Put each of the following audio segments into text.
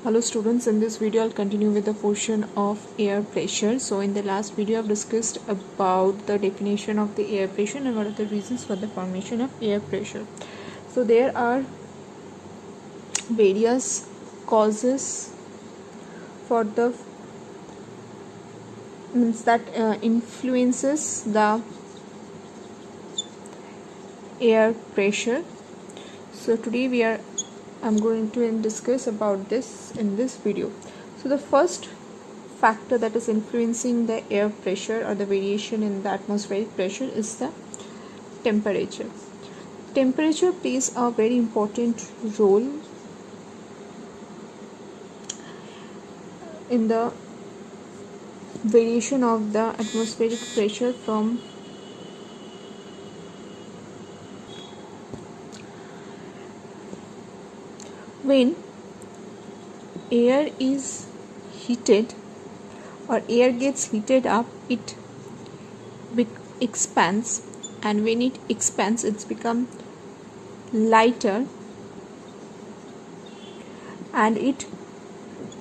Hello students, in this video I'll continue with the portion of air pressure. So in the last video I've discussed about the definition of the air pressure and what are the reasons for the formation of air pressure. So there are various causes for the influences the air pressure. So today I'm going to discuss about this in this video. So the first factor that is influencing the air pressure or the variation in the atmospheric pressure is the temperature. Temperature plays a very important role in the variation of the atmospheric pressure from when air is heated or air gets heated up, it expands, and when it expands it's become lighter and it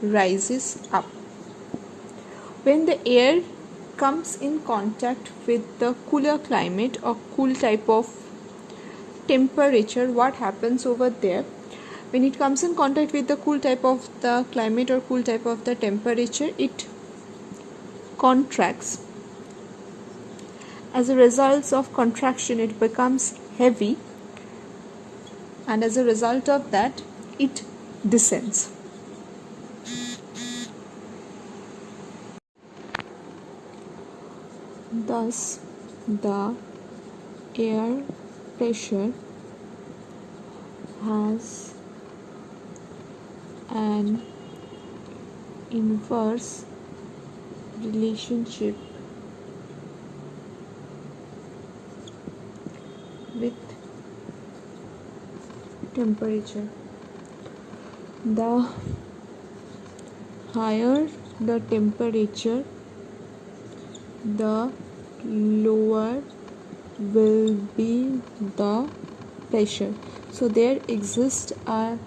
rises up. When the air comes in contact with the cooler climate or cool type of temperature, what happens over there? When it comes in contact with the cool type of the climate or cool type of the temperature, it contracts. As a result of contraction, it becomes heavy, and as a result of that, it descends. Thus, the air pressure has an inverse relationship with temperature. The higher the temperature, the lower will be the pressure. So there exists a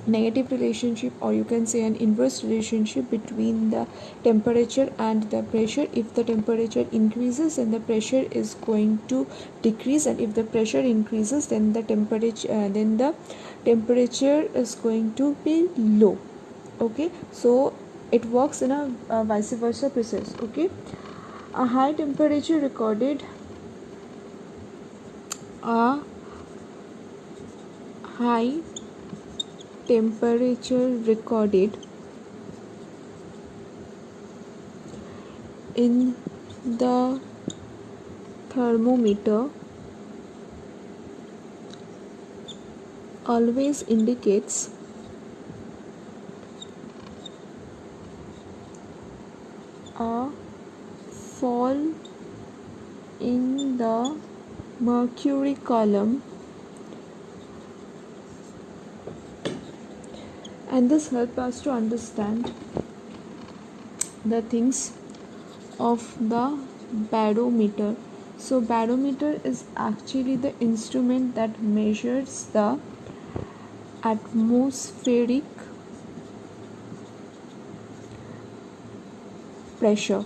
negative relationship, or you can say an inverse relationship between the temperature and the pressure. If the temperature increases, then the pressure is going to decrease, and if the pressure increases, then the temperature is going to be low. Okay, so it works in a vice versa process. Okay, a high temperature recorded a high temperature recorded in the thermometer always indicates a fall in the mercury column, and this helps us to understand the things of the barometer. So barometer is actually the instrument that measures the atmospheric pressure.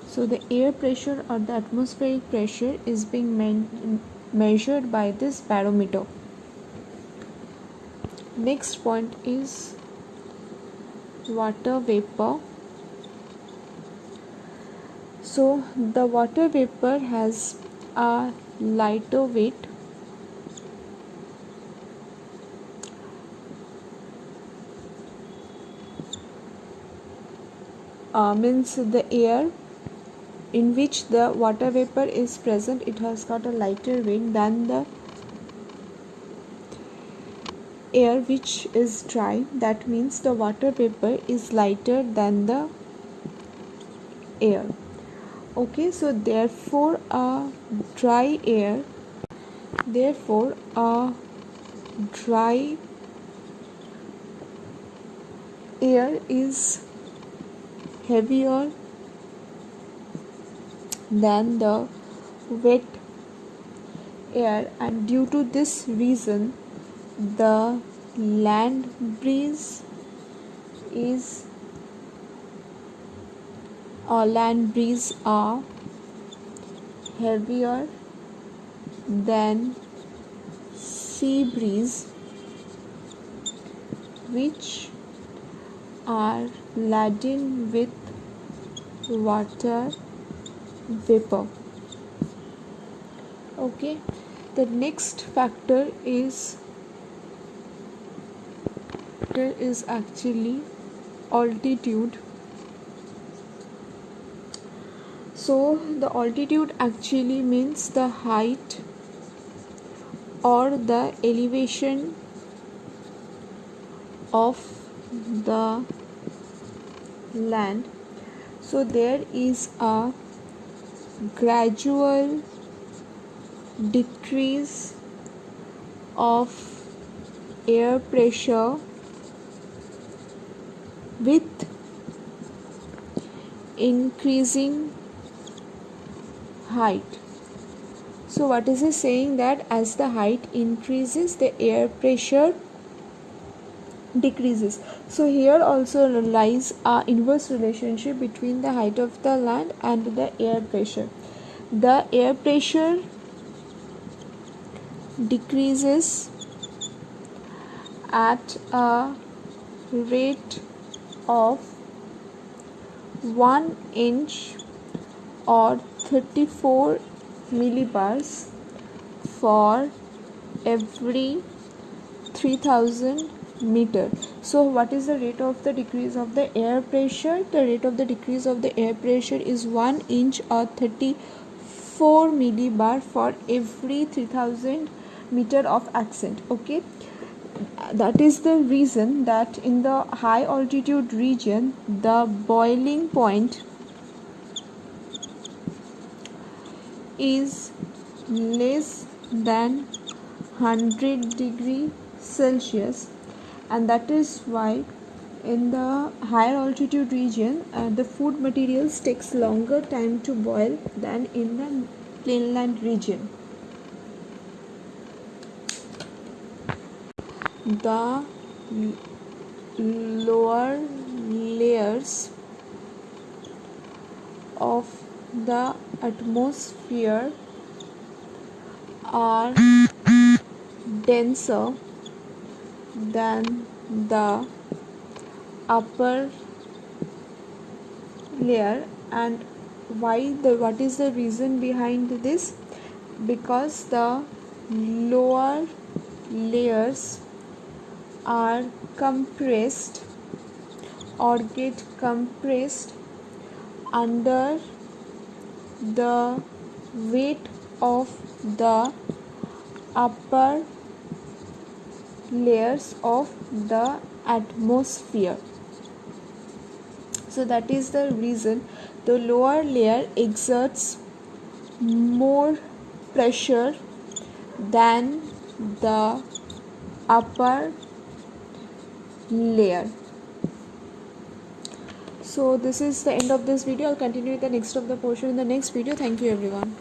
So the air pressure or the atmospheric pressure is being measured by this barometer. Next point is water vapor. So the water vapor has a lighter weight, means the air in which the water vapor is present, it has got a lighter weight than the air which is dry. That means the water vapor is lighter than the air. Okay, so therefore a dry air is heavier than the wet air, and due to this reason the land breeze is land breeze are heavier than sea breeze, which are laden with water vapor. Okay, the next factor is actually altitude. So the altitude actually means the height or the elevation of the land. So there is a gradual decrease of air pressure with increasing height. So what is it saying? That as the height increases, the air pressure decreases. So here also lies a inverse relationship between the height of the land and the air pressure. The air pressure decreases at a rate of 1 inch or 34 millibars for every 3000 meter. So what is the rate of the decrease of the air pressure? The rate of the decrease of the air pressure is 1 inch or 34 millibar for every 3000 meter of ascent. Okay, that is the reason that in the high altitude region the boiling point is less than 100 degree Celsius, and that is why in the higher altitude region the food materials takes longer time to boil than in the plainland region. The lower layers of the atmosphere are denser than the upper layer. And what is the reason behind this? Because the lower layers are compressed or get compressed under the weight of the upper layers of the atmosphere. So that is the reason the lower layer exerts more pressure than the upper layer. So this is the end of this video. I'll continue with the next of the portion in the next video. Thank you everyone.